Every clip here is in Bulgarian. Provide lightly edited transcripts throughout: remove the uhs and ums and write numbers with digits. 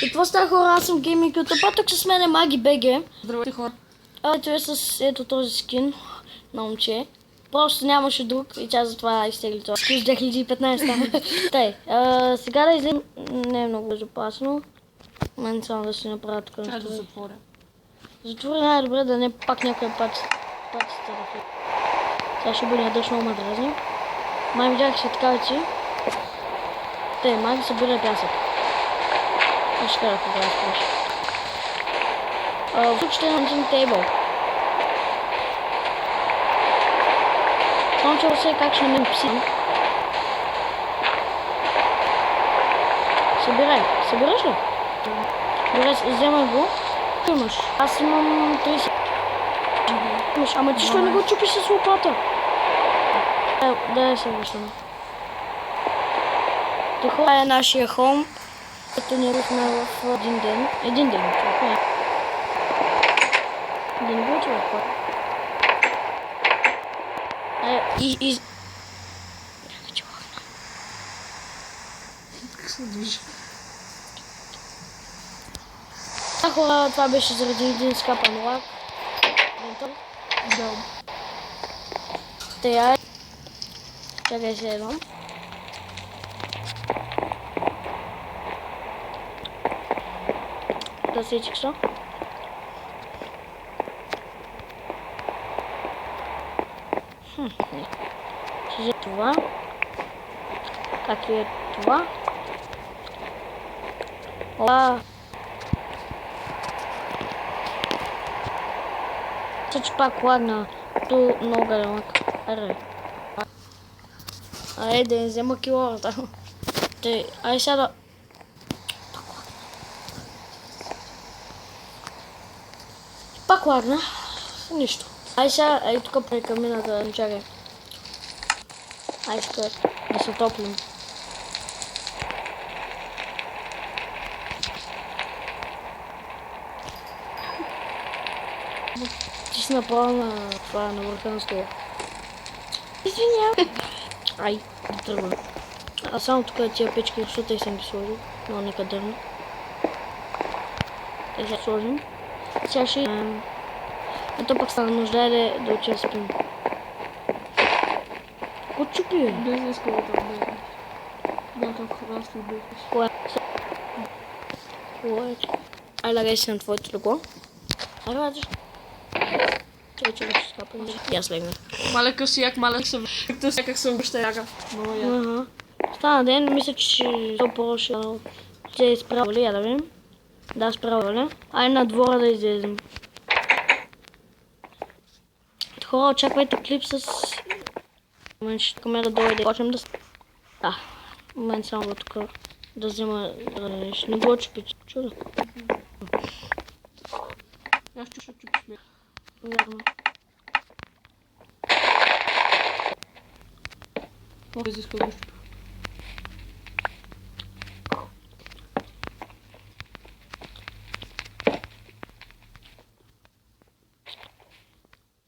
И какво става, хора? Аз съм Гейминг Ютуб, а тук с мен е Маги БГ. Здравейте, хора. Ето е с ето този скин на момче. Просто нямаше друг и тя затова изтегли това. Скин 2015. Тъй, сега да излезем не е много безопасно. Мен само да си направя тук Чай да нещо. затворя. Затвори най-добре да не пак някой път да фли. Сега ще бъде дъжно ма дразни. Май видях се така вече. Тъй, Маги събира пясък. Аз ще кажа кога изпраш. Тук ще е на тейбъл. Само че все как ще намерим пси. Събирай. Събираш ли? Добре, вземай го. Имаш. Аз имам 30. Имаш. Ама ти що не го чупиш с лопата? Да я се връщаме. Това е нашия холм, като ни рухна в един ден. Един ден, човек. Да не го човек, хора. Как се движи? Хора, това беше заради един скапан лак. Да. Тея. Чакай се едно. Да се чекса. Ще това. Как е това? Ола. Че пак лагна. Ту много лак. Аре. Айде да не взема килората. Тъй, ай сега да... Пак лагна. Нищо. Ай сега, ай тук при камината, не чакай. Ай сега да се топлим. Ти си направо на това, на върха на стола. Извинявай. Ай, тръгвам. А само тук тия печки, защото те съм ги сложил. Но нека дърна. Те ще сложим. Сега ще... Ето пък стана нужда да учим спим. Какво чупи, бе? Без да иска да бъде. Да, как храста и бъдеш. Кое? Ай, лагай си на твоето легло. Ай, вадиш. Че вече скапам. И аз легнах. Малека си як, малек съм. Както си как съм баща яка. Много яка. Стана ден, мисля, че по ще се изправили, я да видим. Да, справили. Ай на двора да излезем. Хора, очаквайте клип с... Момент ще камера дойде. Почнем да... Да. Момент само тук да взема... Ще не го чупи. Чудо. Аз ще чупиш ме. Вярно. Без да иска да чупи.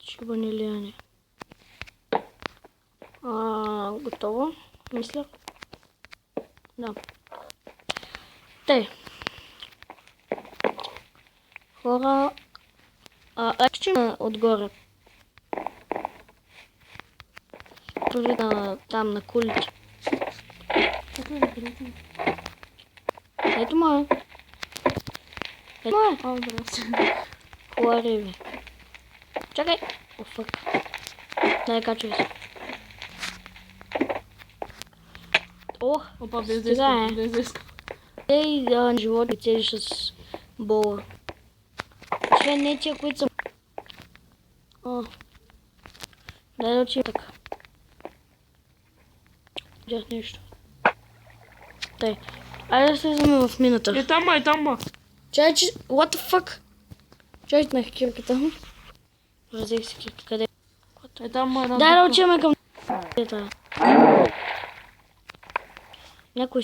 Чубани ли не? Готово, мисля. Да. Тъй. Хора... Ечем отгоре. Първи там на кулите. Така да прилетим. Ето ма. Ето ма. Здрасти. Хуари ви. Чакай. О, фък. Дай качвай се. Ох, Опа, без да сега иска. е. Без да иска. Ей, да, животи цели с бола. Освен не тия, които са... О. Дай да учим така. Видях нещо. Тъй. Айде да слизаме в мината. Е, там, е, там. Чай, че... What the fuck? Чай, на кирката. Разех си кирка. Къде? Е, там една. Дай да учиме към... Някой...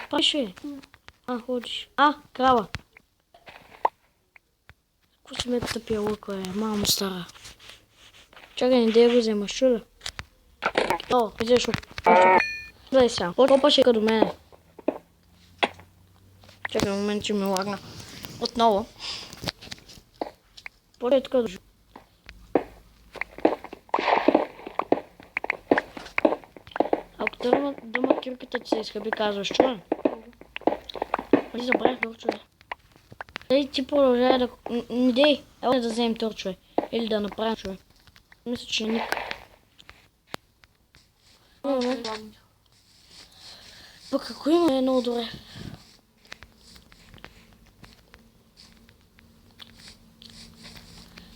Правиш ли? Ходиш. Крава. Какво си ме тъпия лъка, мамо стара. Чакай, не да я го вземаш, чуда. О, взеш. Гледай сега. Попаше като мене. Чакай момент, че ми лагна. Отново. По-е така да... Ако дъма кирката ти се изхъби, казваш, чува? Нали забрах торчове. Дей ти продължава да... Дей, ела да вземем торчове. Или да направим чове. Мисля, че не никак. Пък ако има е много добре.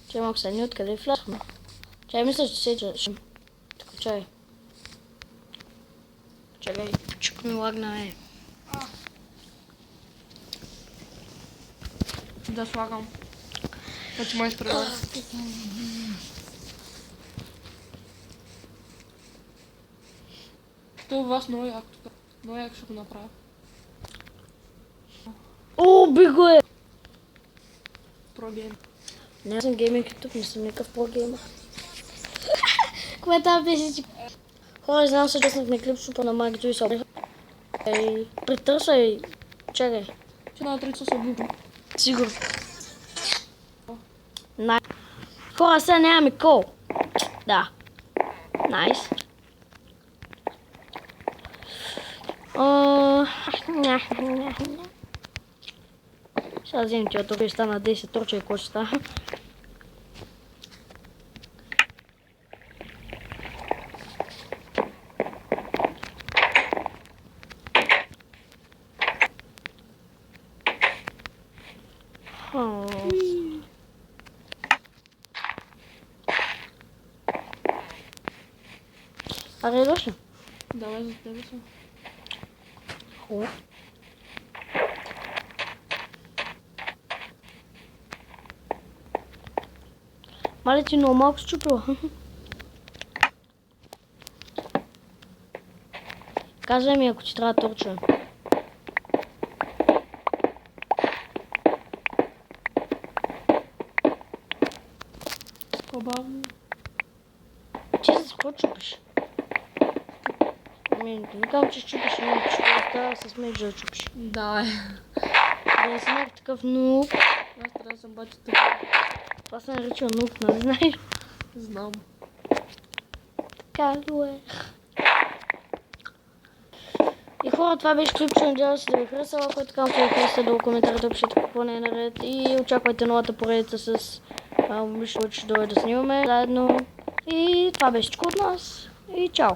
Чай малко са ни откъде влязахме. Чай мисля, че се че... Така чай. Чакай, чук ми лагна е. Да слагам. Значи май изпревар. Той у вас много як тук. Много як ще го направя. О, биго е! Прогейм. Не, аз съм гейминг ютуб, не съм никакъв про-геймър. Кое там беше, че... Хора, знам се, че снахме клип супа на магито и собеха. Ей, притърсай. Чакай. Че на трица се облюбвам. Сигурно. Хора, сега нямаме кол. Да. Найс. Сега вземем тия тук и стана 10 торча и какво ще става. Аре, дошли. Давай за тебе съм. Хубаво. Мале ти много малко счупила. Казвай ми, ако ти трябва торчове. По-бавно. Ти за какво чупиш? Ами, не казвам, че чупиш, но че остава с меч да чупиш. Да, е. Да не си някакъв такъв нуб. Аз трябва да съм бача тук. Това се нарича нуб, нали знаеш? Знам. Какво е? И хора, това беше клипче, надявам се да ви харесала. Ако е така, ако ви харесате, долу коментарите, пишете какво не е наред. И очаквайте новата поредица с момичето, че ще дойде да снимаме заедно. И това беше всичко от нас. И чао!